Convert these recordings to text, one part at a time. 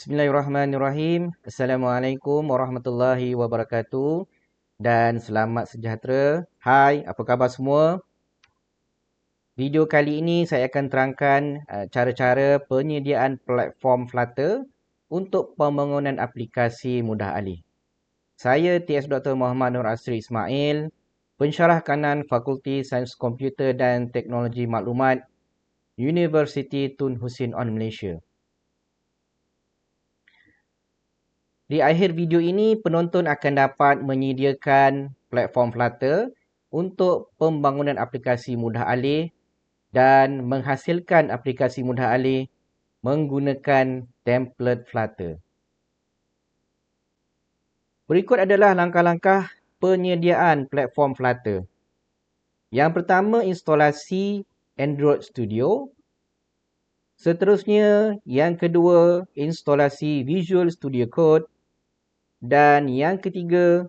Bismillahirrahmanirrahim. Assalamualaikum warahmatullahi wabarakatuh dan selamat sejahtera. Hai, apa khabar semua? Video kali ini saya akan terangkan cara-cara penyediaan platform Flutter untuk pembangunan aplikasi mudah alih. Saya TS Dr. Muhammad Nur Asri Ismail, pensyarah kanan Fakulti Sains Komputer dan Teknologi Maklumat, Universiti Tun Hussein On Malaysia. Di akhir video ini, penonton akan dapat menyediakan platform Flutter untuk pembangunan aplikasi mudah alih dan menghasilkan aplikasi mudah alih menggunakan template Flutter. Berikut adalah langkah-langkah penyediaan platform Flutter. Yang pertama, instalasi Android Studio. Seterusnya, yang kedua, instalasi Visual Studio Code. Dan yang ketiga,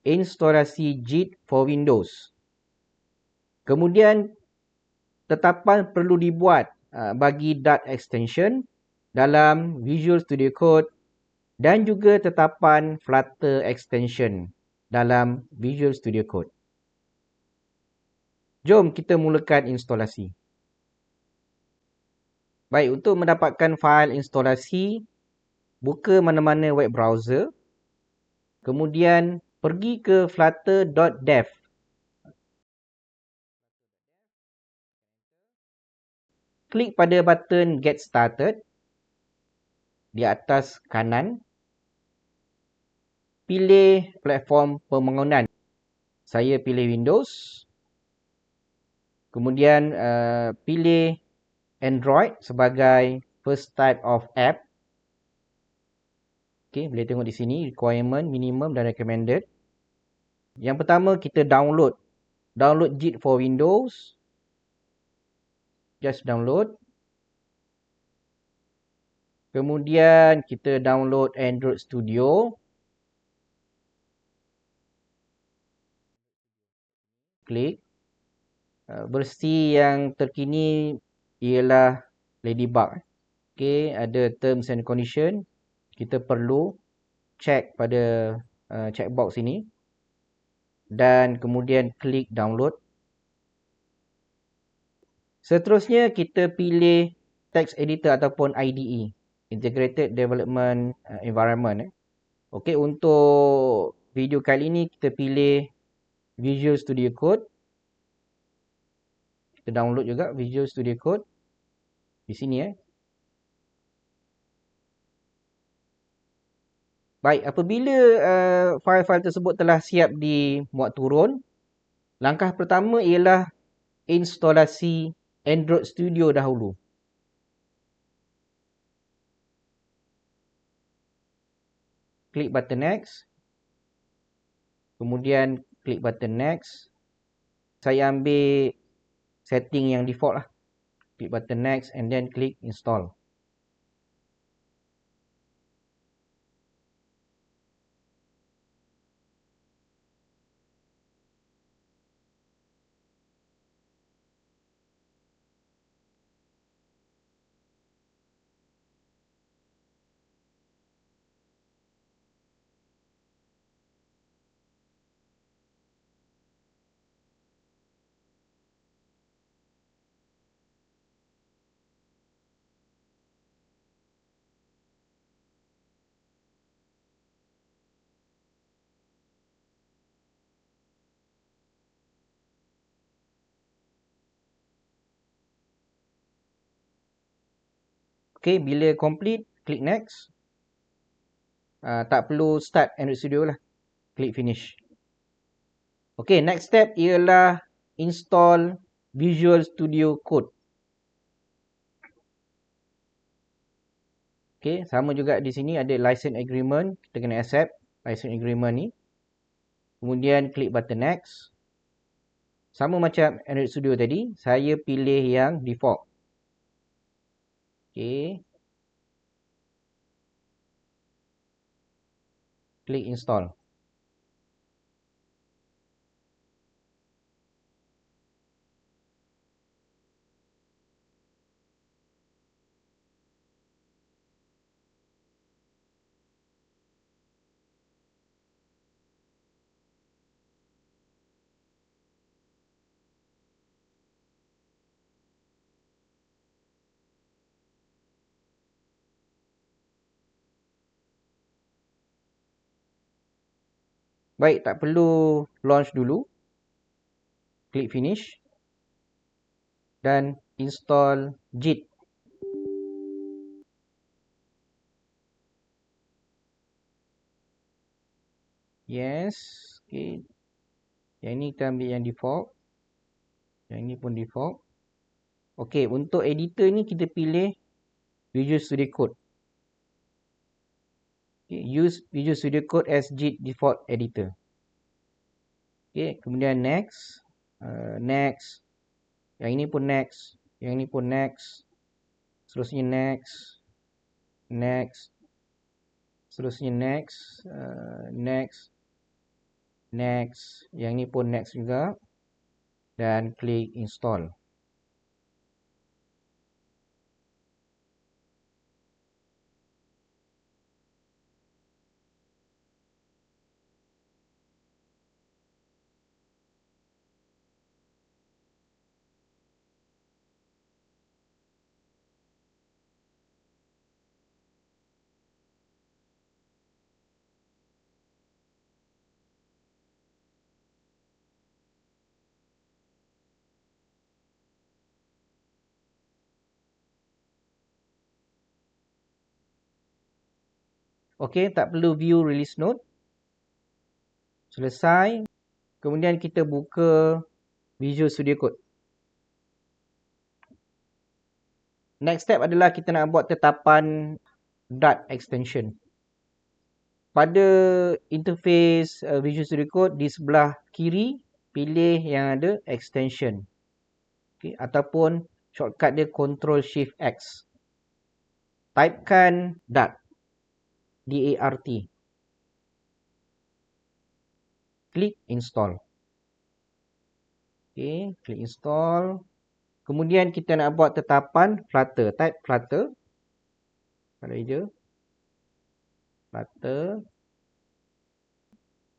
instalasi JIT for Windows. Kemudian, tetapan perlu dibuat bagi Dart extension dalam Visual Studio Code dan juga tetapan Flutter extension dalam Visual Studio Code. Jom kita mulakan instalasi. Baik, untuk mendapatkan fail instalasi, buka mana-mana web browser. Kemudian pergi ke flutter.dev. Klik pada button Get Started di atas kanan. Pilih platform pembangunan. Saya pilih Windows. Kemudian pilih Android sebagai first type of app. Okey, boleh tengok di sini requirement, minimum dan recommended. Yang pertama kita download JIT for Windows. Just download. Kemudian kita download Android Studio. Klik. Versi yang terkini ialah Ladybug. Okey, ada terms and condition. Kita perlu check pada checkbox ini. Dan kemudian klik download. Seterusnya kita pilih text editor ataupun IDE, Integrated Development Environment. Okey, untuk video kali ini kita pilih Visual Studio Code. Kita download juga Visual Studio Code di sini Baik, apabila fail-fail tersebut telah siap dimuat turun, langkah pertama ialah instalasi Android Studio dahulu. Klik button next. Kemudian klik button next. Saya ambil setting yang default lah. Klik button next and then klik install. Okey, bila complete, klik next. Tak perlu start Android Studio lah. Klik finish. Okey, next step ialah install Visual Studio Code. Okey, sama juga di sini ada license agreement. Kita kena accept license agreement ni. Kemudian klik button next. Sama macam Android Studio tadi, saya pilih yang default. Okey. Klik install. Baik, tak perlu launch dulu. Klik finish. Dan install JIT. Yes. Okay. Yang ini kita ambil yang default. Yang ini pun default. Okay, untuk editor ni kita pilih Visual Studio Code. Okay, use Visual Studio Code as JIT default editor. Okay, kemudian next. Next. Yang ini pun next. Yang ini pun next. Seterusnya next. Next. Seterusnya next. Next. Next. Yang ini pun next juga. Dan klik install. Okey, tak perlu view release note. Selesai. Kemudian kita buka Visual Studio Code. Next step adalah kita nak buat tetapan Dart extension. Pada interface Visual Studio Code di sebelah kiri, pilih yang ada extension. Okay, ataupun shortcut dia Ctrl Shift X. Typekan Dart. D-A-R-T. Klik install. Okay, klik install. Kemudian kita nak buat tetapan Flutter. Type Flutter. Pada hijau. Flutter.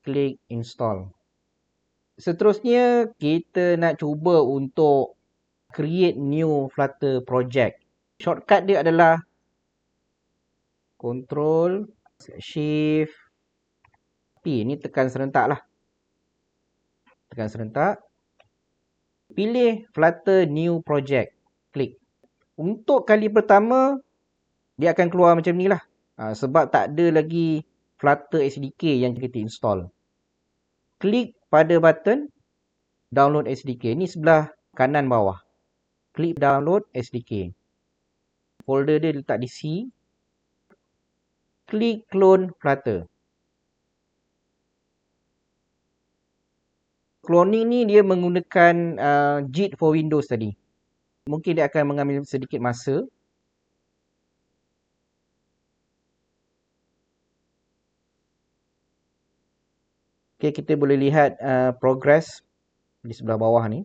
Klik install. Seterusnya kita nak cuba untuk create new Flutter project. Shortcut dia adalah Ctrl Shift P. Ini tekan serentak lah. Tekan serentak. Pilih Flutter new project. Klik. Untuk kali pertama dia akan keluar macam ni lah. Sebab tak ada lagi Flutter SDK yang kita install. Klik pada button download SDK. Ini sebelah kanan bawah. Klik download SDK. Folder dia letak di C. Klik clone Flutter. Cloning ni dia menggunakan JIT for Windows tadi. Mungkin dia akan mengambil sedikit masa. Okay, kita boleh lihat progress di sebelah bawah ni.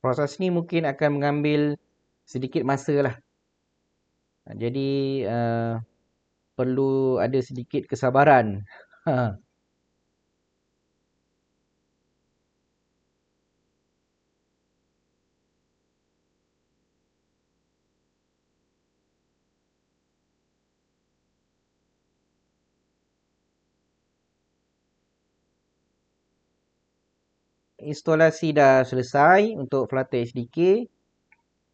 Proses ni mungkin akan mengambil sedikit masa lah. Jadi perlu ada sedikit kesabaran. Instalasi dah selesai untuk Flutter SDK.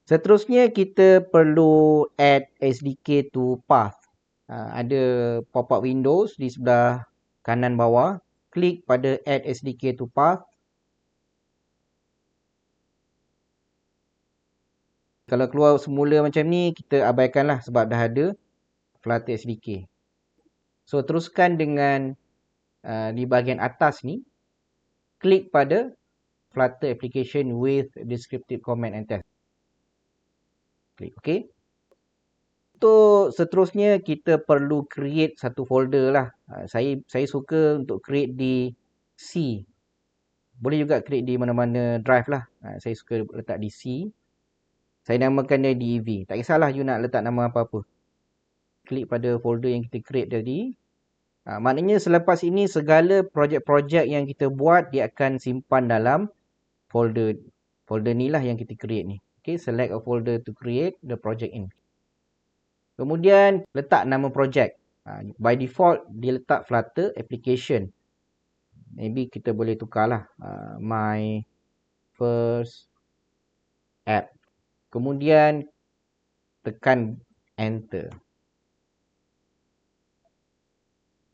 Seterusnya kita perlu add SDK to path. Ada pop-up Windows di sebelah kanan bawah. Klik pada add SDK to path. Kalau keluar semula macam ni, kita abaikanlah sebab dah ada Flutter SDK. So, teruskan dengan di bahagian atas ni. Klik pada Flutter application with descriptive comment and test. Klik OK. Untuk seterusnya kita perlu create satu folder lah. Saya suka untuk create di C. Boleh juga create di mana-mana drive lah. Saya suka letak di C. Saya namakan dia DEV. Tak kisahlah you nak letak nama apa-apa. Klik pada folder yang kita create tadi. Maknanya selepas ini segala projek-projek yang kita buat dia akan simpan dalam folder ni lah yang kita create ni. Okay, select a folder to create the project in. Kemudian letak nama project. By default dia letak Flutter application. Maybe kita boleh tukarlah my first app. Kemudian tekan enter.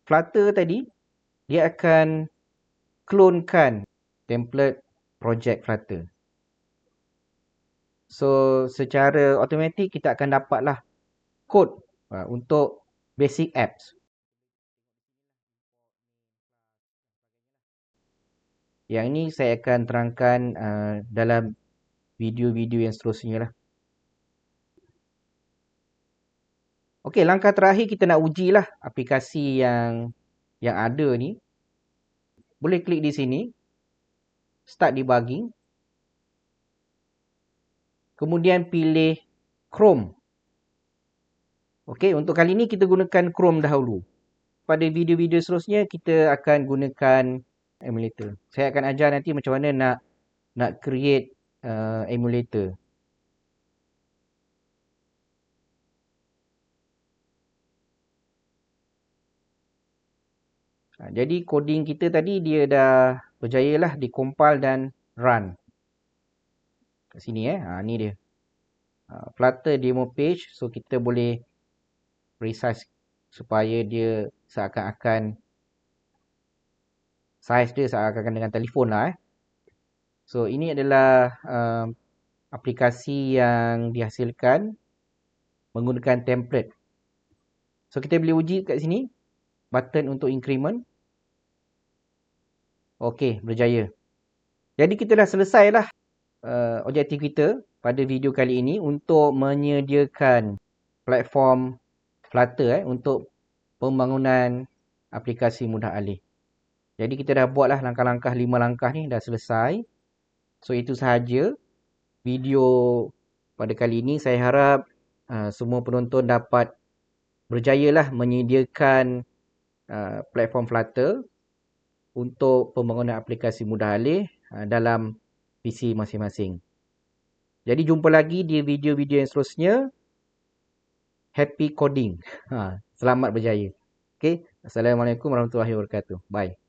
Flutter tadi dia akan clonekan template project Flutter. So secara automatik kita akan dapatlah kod untuk basic apps. Yang ini saya akan terangkan dalam video-video yang seterusnya lah. Okey, langkah terakhir kita nak ujilah aplikasi yang ada ni. Boleh klik di sini. Start debugging. Kemudian pilih Chrome. Okey, untuk kali ni kita gunakan Chrome dahulu. Pada video-video seterusnya kita akan gunakan emulator. Saya akan ajar nanti macam mana nak create emulator. Jadi coding kita tadi dia dah berjaya lah di-compile dan run. Kat sini ni dia. Flutter demo page. So kita boleh resize supaya dia seakan-akan size dia seakan-akan dengan telefon lah So ini adalah aplikasi yang dihasilkan menggunakan template. So kita boleh uji kat sini. Button untuk increment. Okey, berjaya. Jadi kita dah selesai lah objektif kita pada video kali ini untuk menyediakan platform Flutter untuk pembangunan aplikasi mudah alih. Jadi kita dah buatlah langkah-langkah 5 langkah ni dah selesai. So itu sahaja video pada kali ini. Saya harap semua penonton dapat berjayalah menyediakan platform Flutter untuk pembangunan aplikasi mudah alih dalam PC masing-masing. Jadi jumpa lagi di video-video yang seterusnya. Happy coding. Selamat berjaya. Okay. Assalamualaikum warahmatullahi wabarakatuh. Bye.